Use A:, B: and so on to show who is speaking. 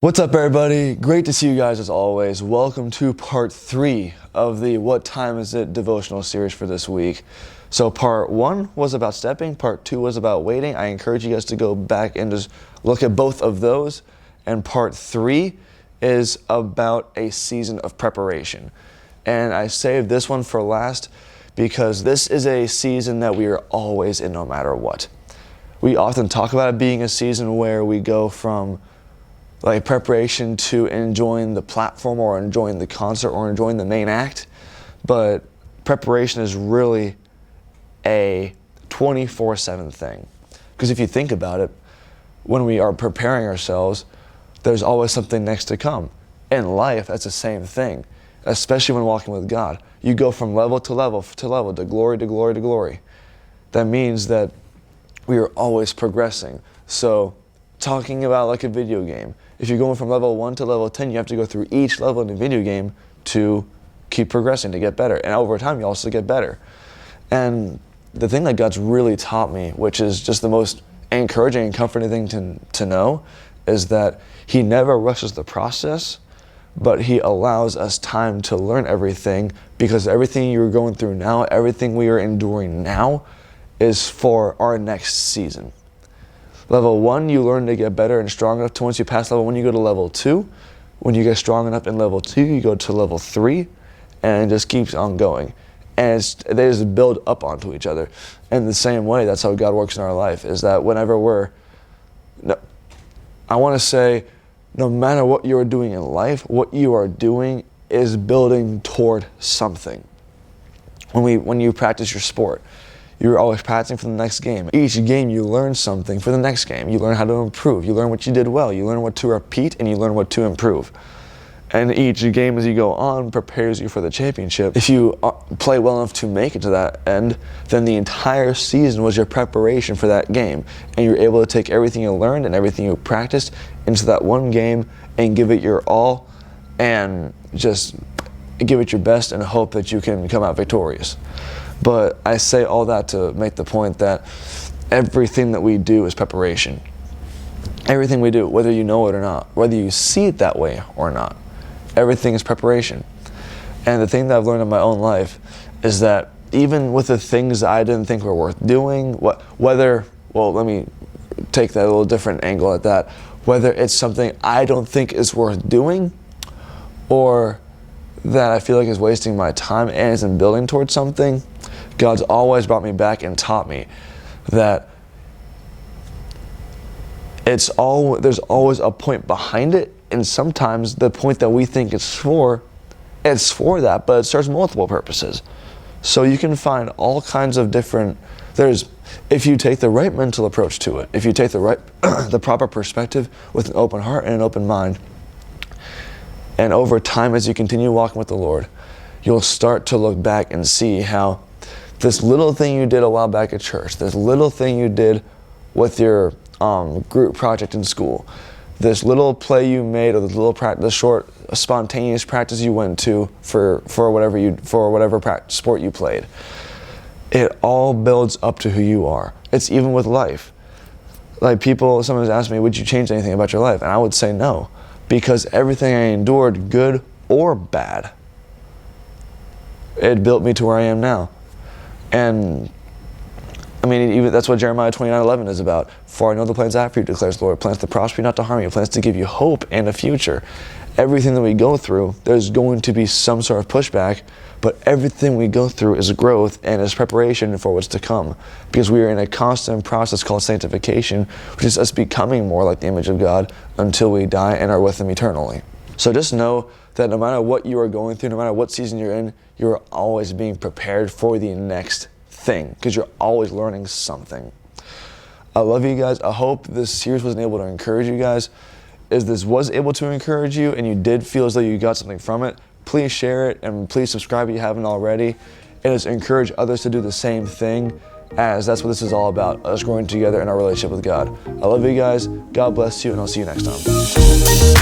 A: What's up, everybody? Great to see you guys as always. Welcome to part 3 of the What Time Is It devotional series for this week. So part 1 was about stepping, part 2 was about waiting. I encourage you guys to go back and just look at both of those. And part 3 is about a season of preparation. And I saved this one for last because this is a season that we are always in no matter what. We often talk about it being a season where we go from like preparation to enjoying the platform or enjoying the concert or enjoying the main act, but preparation is really a 24/7 thing. Because if you think about it, when we are preparing ourselves, there's always something next to come. In life, that's the same thing, especially when walking with God. You go from level to level to level, to glory to glory to glory. That means that we are always progressing. So talking about like a video game, if you're going from level 1 to level 10, you have to go through each level in the video game to keep progressing, to get better. And over time, you also get better. And the thing that God's really taught me, which is just the most encouraging and comforting thing to know, is that He never rushes the process, but He allows us time to learn everything, because everything you're going through now, everything we are enduring now, is for our next season. Level 1, you learn to get better and strong enough to once you pass level 1, you go to level 2. When you get strong enough in level 2, you go to level 3, and it just keeps on going. And they just build up onto each other. And the same way, that's how God works in our life, is that whenever I want to say, no matter what you're doing in life, what you are doing is building toward something. When you practice your sport, you're always practicing for the next game. Each game you learn something for the next game. You learn how to improve. You learn what you did well. You learn what to repeat, and you learn what to improve. And each game as you go on prepares you for the championship. If you play well enough to make it to that end, then the entire season was your preparation for that game. And you're able to take everything you learned and everything you practiced into that one game and give it your all and just give it your best and hope that you can come out victorious. But I say all that to make the point that everything that we do is preparation. Everything we do, whether you know it or not, whether you see it that way or not, everything is preparation. And the thing that I've learned in my own life is that even with the things that I didn't think were worth doing, let me take that a little different angle at that, whether it's something I don't think is worth doing or that I feel like is wasting my time and isn't building towards something, God's always brought me back and taught me that there's always a point behind it, and sometimes the point that we think it's for that, but it serves multiple purposes. So you can find all kinds of different, if you take the right mental approach to it, if you take the proper perspective with an open heart and an open mind, and over time, as you continue walking with the Lord, you'll start to look back and see how this little thing you did a while back at church, this little thing you did with your group project in school, this little play you made, or the short spontaneous practice you went to for whatever sport you played, it all builds up to who you are. It's even with life. Like sometimes ask me, would you change anything about your life? And I would say no. Because everything I endured, good or bad, it built me to where I am now. And I mean, even that's what Jeremiah 29:11 is about. For I know the plans I have for you, declares the Lord, plans to prosper you, not to harm you, plans to give you hope and a future. Everything that we go through, there's going to be some sort of pushback, but everything we go through is growth and is preparation for what's to come. Because we are in a constant process called sanctification, which is us becoming more like the image of God until we die and are with Him eternally. So just know that no matter what you are going through, no matter what season you're in, you're always being prepared for the next thing, because you're always learning something. I love you guys. I hope this series was able to encourage you guys. If this was able to encourage you and you did feel as though you got something from it, please share it and please subscribe if you haven't already. And just encourage others to do the same thing, as that's what this is all about, us growing together in our relationship with God. I love you guys. God bless you, and I'll see you next time.